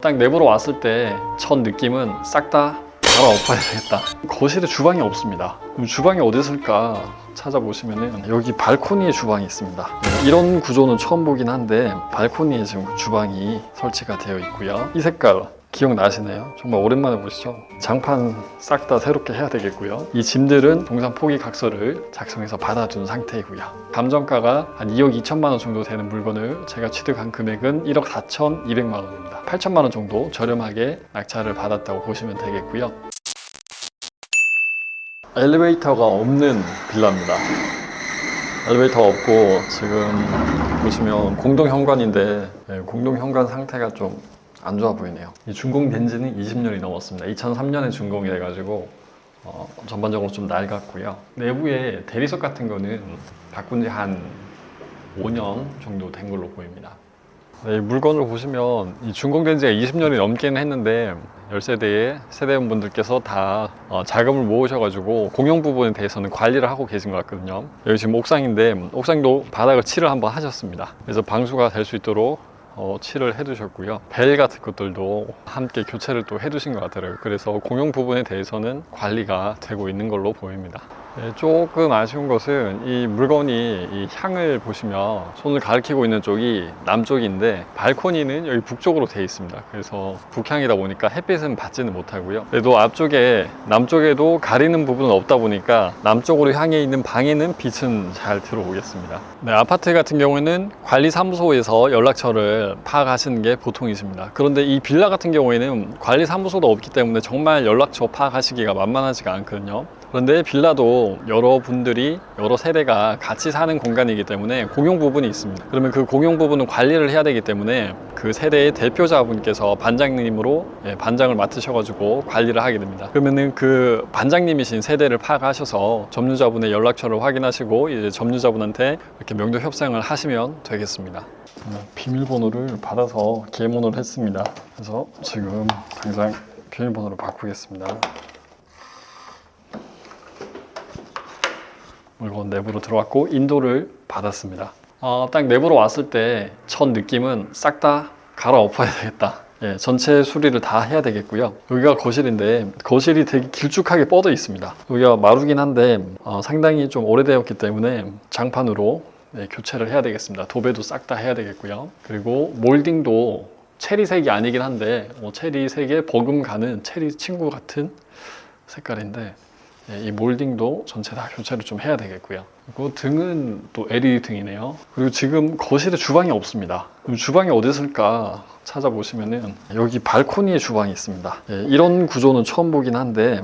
딱 내부로 왔을 때 첫 느낌은 싹 다 갈아엎어야 되겠다. 거실에 주방이 없습니다. 그럼 주방이 어디 있을까 찾아보시면은 여기 발코니에 주방이 있습니다. 이런 구조는 처음 보긴 한데 발코니에 지금 주방이 설치가 되어 있고요. 이 색깔 기억나시나요? 정말 오랜만에 보시죠? 장판 싹 다 새롭게 해야 되겠고요. 이 짐들은 동산 포기 각서를 작성해서 받아둔 상태이고요. 감정가가 한 2억 2천만 원 정도 되는 물건을 제가 취득한 금액은 1억 4,200만 원입니다. 8천만 원 정도 저렴하게 낙찰을 받았다고 보시면 되겠고요. 엘리베이터가 없는 빌라입니다. 엘리베이터가 없고 지금 보시면 공동현관인데 공동현관 상태가 좀 안 좋아 보이네요. 준공된 지는 20년이 넘었습니다. 2003년에 준공이 돼가지고 전반적으로 좀 낡았고요. 내부에 대리석 같은 거는 바꾼 지 한 5년 정도 된 걸로 보입니다. 이 물건을 보시면 준공된 지가 20년이 넘기는 했는데 10세대의 세대원분들께서 다 자금을 모으셔가지고 공용 부분에 대해서는 관리를 하고 계신 것 같거든요. 여기 지금 옥상인데 옥상도 바닥을 칠을 한번 하셨습니다. 그래서 방수가 될 수 있도록 칠을 해두셨고요. 벨 같은 것들도 함께 교체를 또 해두신 것 같더라고요. 그래서 공용 부분에 대해서는 관리가 되고 있는 걸로 보입니다. 조금 아쉬운 것은 이 물건이 이 향을 보시면 손을 가리키고 있는 쪽이 남쪽인데 발코니는 여기 북쪽으로 되어 있습니다. 그래서 북향이다 보니까 햇빛은 받지는 못하고요. 그래도 앞쪽에 남쪽에도 가리는 부분은 없다 보니까 남쪽으로 향해 있는 방에는 빛은 잘 들어오겠습니다. 네, 아파트 같은 경우에는 관리사무소에서 연락처를 파악하시는 게 보통이십니다. 그런데 이 빌라 같은 경우에는 관리사무소도 없기 때문에 정말 연락처 파악하시기가 만만하지가 않거든요. 그런데 빌라도 여러분들이 여러 세대가 같이 사는 공간이기 때문에 공용 부분이 있습니다. 그러면 그 공용 부분은 관리를 해야 되기 때문에 그 세대의 대표자분께서 반장님으로 반장을 맡으셔가지고 관리를 하게 됩니다. 그러면은 그 반장님이신 세대를 파악하셔서 점유자분의 연락처를 확인하시고 이제 점유자분한테 이렇게 명도 협상을 하시면 되겠습니다. 비밀번호를 받아서 개문을 했습니다. 그래서 지금 당장 비밀번호를 바꾸겠습니다. 물건 내부로 들어왔고 인도를 받았습니다. 딱 내부로 왔을 때 첫 느낌은 싹 다 갈아엎어야 되겠다. 전체 수리를 다 해야 되겠고요. 여기가 거실인데 거실이 되게 길쭉하게 뻗어 있습니다. 여기가 마루긴 한데 상당히 좀 오래되었기 때문에 장판으로 교체를 해야 되겠습니다. 도배도 싹 다 해야 되겠고요. 그리고 몰딩도 체리색이 아니긴 한데 체리색에 버금가는 체리 친구 같은 색깔인데 이 몰딩도 전체 다 교체를 좀 해야 되겠고요. 그리고 등은 또 LED 등이네요. 그리고 지금 거실에 주방이 없습니다. 그럼 주방이 어디 있을까 찾아보시면은 여기 발코니에 주방이 있습니다. 이런 구조는 처음 보긴 한데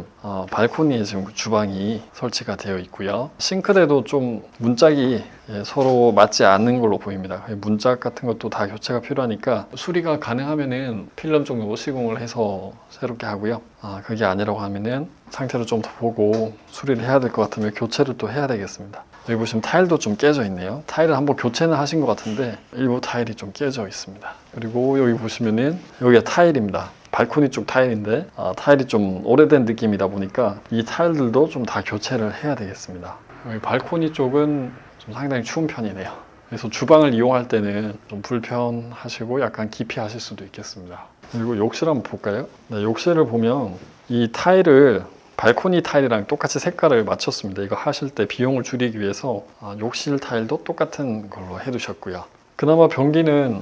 발코니에 지금 주방이 설치가 되어 있고요. 싱크대도 좀 문짝이 서로 맞지 않는 걸로 보입니다. 문짝 같은 것도 다 교체가 필요하니까 수리가 가능하면은 필름 정도 시공을 해서 새롭게 하고요. 그게 아니라고 하면은 상태를 좀 더 보고 수리를 해야 될 것 같으면 교체를 또 해야 되겠습니다. 여기 보시면 타일도 좀 깨져 있네요. 타일을 한번 교체는 하신 것 같은데 일부 타일이 좀 깨져 있습니다. 그리고 여기 보시면은 여기가 타일입니다. 발코니 쪽 타일인데 타일이 좀 오래된 느낌이다 보니까 이 타일들도 좀 다 교체를 해야 되겠습니다. 여기 발코니 쪽은 좀 상당히 추운 편이네요. 그래서 주방을 이용할 때는 좀 불편하시고 약간 기피하실 수도 있겠습니다. 그리고 욕실 한번 볼까요? 네, 욕실을 보면 이 타일을 발코니 타일이랑 똑같이 색깔을 맞췄습니다. 이거 하실 때 비용을 줄이기 위해서 욕실 타일도 똑같은 걸로 해두셨고요. 그나마 변기는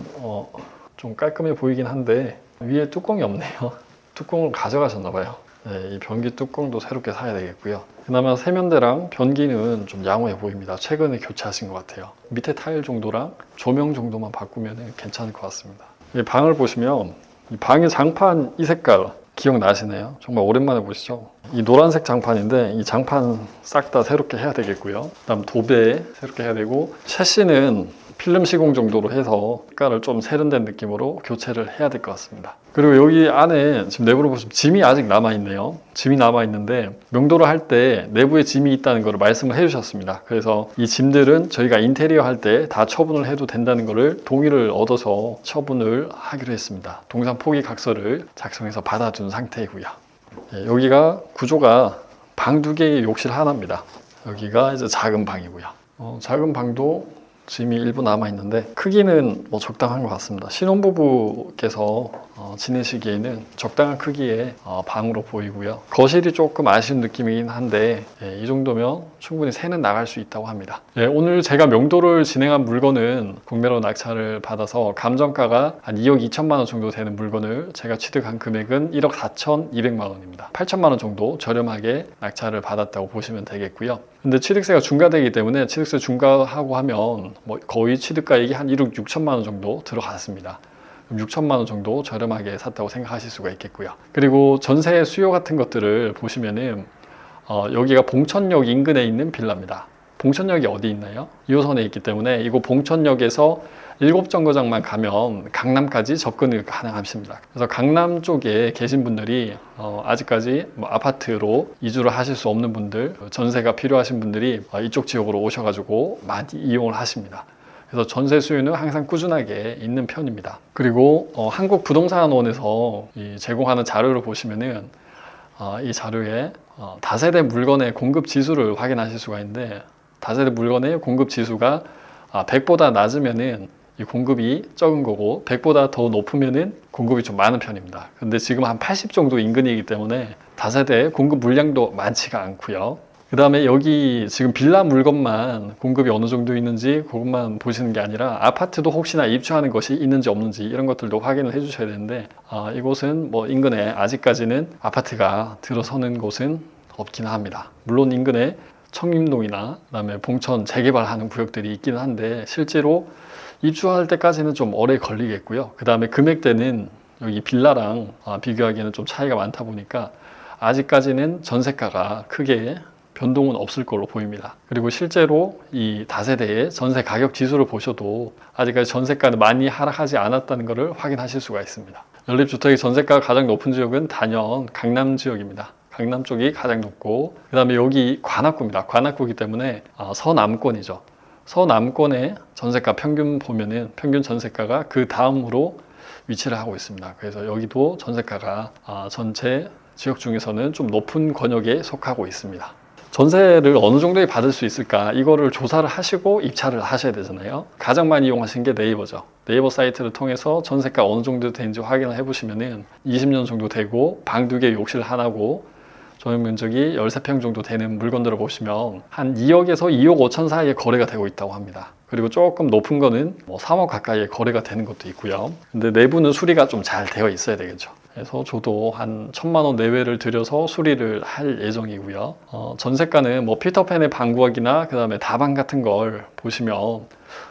좀 깔끔해 보이긴 한데 위에 뚜껑이 없네요. 뚜껑을 가져가셨나 봐요. 이 변기 뚜껑도 새롭게 사야 되겠고요. 그나마 세면대랑 변기는 좀 양호해 보입니다. 최근에 교체하신 것 같아요. 밑에 타일 정도랑 조명 정도만 바꾸면 괜찮을 것 같습니다. 이 방을 보시면 이 방의 장판 이 색깔 기억나시나요? 정말 오랜만에 보시죠? 이 노란색 장판인데 이 장판 싹 다 새롭게 해야 되겠고요. 그다음 도배 새롭게 해야 되고 셰시는 필름 시공 정도로 해서 색깔을 좀 세련된 느낌으로 교체를 해야 될 것 같습니다. 그리고 여기 안에 지금 내부를 보시면 짐이 아직 남아있네요. 짐이 남아있는데 명도를 할 때 내부에 짐이 있다는 걸 말씀을 해주셨습니다. 그래서 이 짐들은 저희가 인테리어 할 때 다 처분을 해도 된다는 것을 동의를 얻어서 처분을 하기로 했습니다. 동산 포기 각서를 작성해서 받아둔 상태이고요. 여기가 구조가 방 2개의 욕실 하나입니다. 여기가 이제 작은 방이고요. 작은 방도 짐이 일부 남아있는데 크기는 뭐 적당한 것 같습니다. 신혼부부께서 지내시기에는 적당한 크기의 방으로 보이고요. 거실이 조금 아쉬운 느낌이긴 한데 이 정도면 충분히 새는 나갈 수 있다고 합니다. 오늘 제가 명도를 진행한 물건은 국내로 낙찰을 받아서 감정가가 한 2억 2천만 원 정도 되는 물건을 제가 취득한 금액은 1억 4,200만 원입니다. 8천만 원 정도 저렴하게 낙찰을 받았다고 보시면 되겠고요. 근데 취득세가 중과되기 때문에 취득세 중과하고 하면 뭐 거의 취득가액이 한 1억 6천만 원 정도 들어갔습니다. 6천만 원 정도 저렴하게 샀다고 생각하실 수가 있겠고요. 그리고 전세 수요 같은 것들을 보시면은 여기가 봉천역 인근에 있는 빌라입니다. 봉천역이 어디 있나요? 2호선에 있기 때문에 이곳 봉천역에서 7정거장만 가면 강남까지 접근이 가능하십니다. 그래서 강남 쪽에 계신 분들이 아직까지 뭐 아파트로 이주를 하실 수 없는 분들, 전세가 필요하신 분들이 이쪽 지역으로 오셔가지고 많이 이용을 하십니다. 그래서 전세 수요는 항상 꾸준하게 있는 편입니다. 그리고 한국부동산원에서 제공하는 자료를 보시면은 이 자료에 다세대 물건의 공급 지수를 확인하실 수가 있는데 다세대 물건의 공급 지수가 100보다 낮으면은 이 공급이 적은 거고 100보다 더 높으면은 공급이 좀 많은 편입니다. 근데 지금 한 80 정도 인근이기 때문에 다세대 공급 물량도 많지가 않고요. 그 다음에 여기 지금 빌라 물건만 공급이 어느 정도 있는지 그것만 보시는 게 아니라 아파트도 혹시나 입주하는 것이 있는지 없는지 이런 것들도 확인을 해 주셔야 되는데 이곳은 뭐 인근에 아직까지는 아파트가 들어서는 곳은 없긴 합니다. 물론 인근에 청림동이나 그다음에 봉천 재개발하는 구역들이 있기는 한데 실제로 입주할 때까지는 좀 오래 걸리겠고요. 그 다음에 금액대는 여기 빌라랑 비교하기에는 좀 차이가 많다 보니까 아직까지는 전세가가 크게 변동은 없을 걸로 보입니다. 그리고 실제로 이 다세대의 전세 가격 지수를 보셔도 아직까지 전세가는 많이 하락하지 않았다는 것을 확인하실 수가 있습니다. 연립주택의 전세가가 가장 높은 지역은 단연 강남 지역입니다. 강남 쪽이 가장 높고 그 다음에 여기 관악구입니다. 관악구이기 때문에 서남권이죠. 서남권의 전세가 평균 보면은 평균 전세가가 그 다음으로 위치를 하고 있습니다. 그래서 여기도 전세가가 전체 지역 중에서는 좀 높은 권역에 속하고 있습니다. 전세를 어느 정도에 받을 수 있을까 이거를 조사를 하시고 입찰을 하셔야 되잖아요. 가장 많이 이용하시는 게 네이버죠. 네이버 사이트를 통해서 전세가 어느 정도 되는지 확인을 해보시면은 20년 정도 되고 방 2개 욕실 하나고 조형 면적이 13평 정도 되는 물건들을 보시면 한 2억에서 2억 5천 사이에 거래가 되고 있다고 합니다. 그리고 조금 높은 거는 뭐 3억 가까이에 거래가 되는 것도 있고요. 근데 내부는 수리가 좀 잘 되어 있어야 되겠죠. 그래서 저도 한 1,000만 원 내외를 들여서 수리를 할 예정이고요. 전세가는 뭐 피터팬의 방구역이나 그 다음에 다방 같은 걸 보시면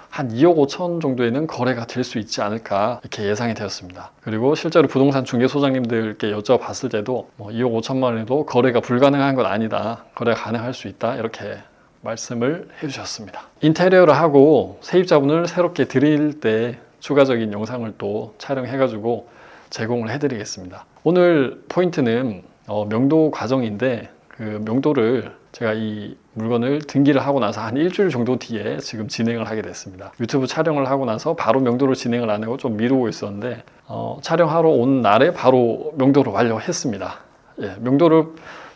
한 2억 5천 정도에는 거래가 될 수 있지 않을까 이렇게 예상이 되었습니다. 그리고 실제로 부동산 중개소장님들께 여쭤봤을 때도 뭐 2억 5천만 원에도 거래가 불가능한 건 아니다. 거래가 가능할 수 있다. 이렇게 말씀을 해주셨습니다. 인테리어를 하고 세입자분을 새롭게 드릴 때 추가적인 영상을 또 촬영해가지고 제공을 해드리겠습니다. 오늘 포인트는 명도 과정인데 그 명도를 제가 이 물건을 등기를 하고 나서 한 일주일 정도 뒤에 지금 진행을 하게 됐습니다. 유튜브 촬영을 하고 나서 바로 명도를 진행을 안 하고 좀 미루고 있었는데 촬영하러 온 날에 바로 명도를 완료했습니다. 명도를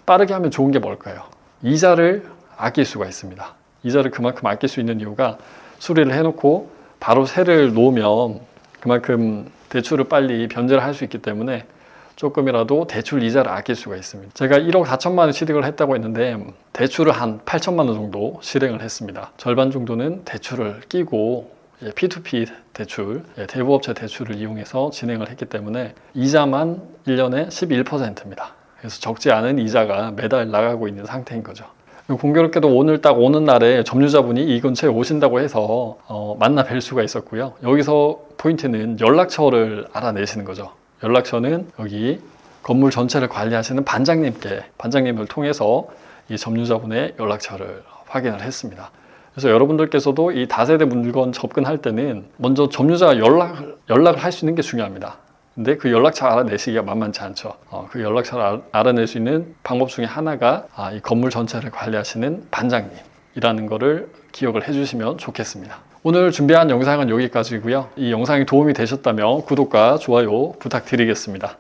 빠르게 하면 좋은 게 뭘까요? 이자를 아낄 수가 있습니다. 이자를 그만큼 아낄 수 있는 이유가 수리를 해놓고 바로 세를 놓으면 그만큼 대출을 빨리 변제를 할 수 있기 때문에 조금이라도 대출 이자를 아낄 수가 있습니다. 제가 1억 4천만 원 취득을 했다고 했는데 대출을 한 8천만 원 정도 실행을 했습니다. 절반 정도는 대출을 끼고 P2P 대출, 대부업체 대출을 이용해서 진행을 했기 때문에 이자만 1년에 11%입니다. 그래서 적지 않은 이자가 매달 나가고 있는 상태인 거죠. 공교롭게도 오늘 딱 오는 날에 점유자분이 이 근처에 오신다고 해서 만나 뵐 수가 있었고요. 여기서 포인트는 연락처를 알아내시는 거죠. 연락처는 여기 건물 전체를 관리하시는 반장님을 통해서 이 점유자분의 연락처를 확인을 했습니다. 그래서 여러분들께서도 이 다세대 물건 접근할 때는 먼저 점유자가 연락을 할 수 있는 게 중요합니다. 근데 그 연락처 알아내시기가 만만치 않죠. 그 연락처를 알아낼 수 있는 방법 중에 하나가 이 건물 전체를 관리하시는 반장님이라는 거를 기억을 해주시면 좋겠습니다. 오늘 준비한 영상은 여기까지고요. 이 영상이 도움이 되셨다면 구독과 좋아요 부탁드리겠습니다.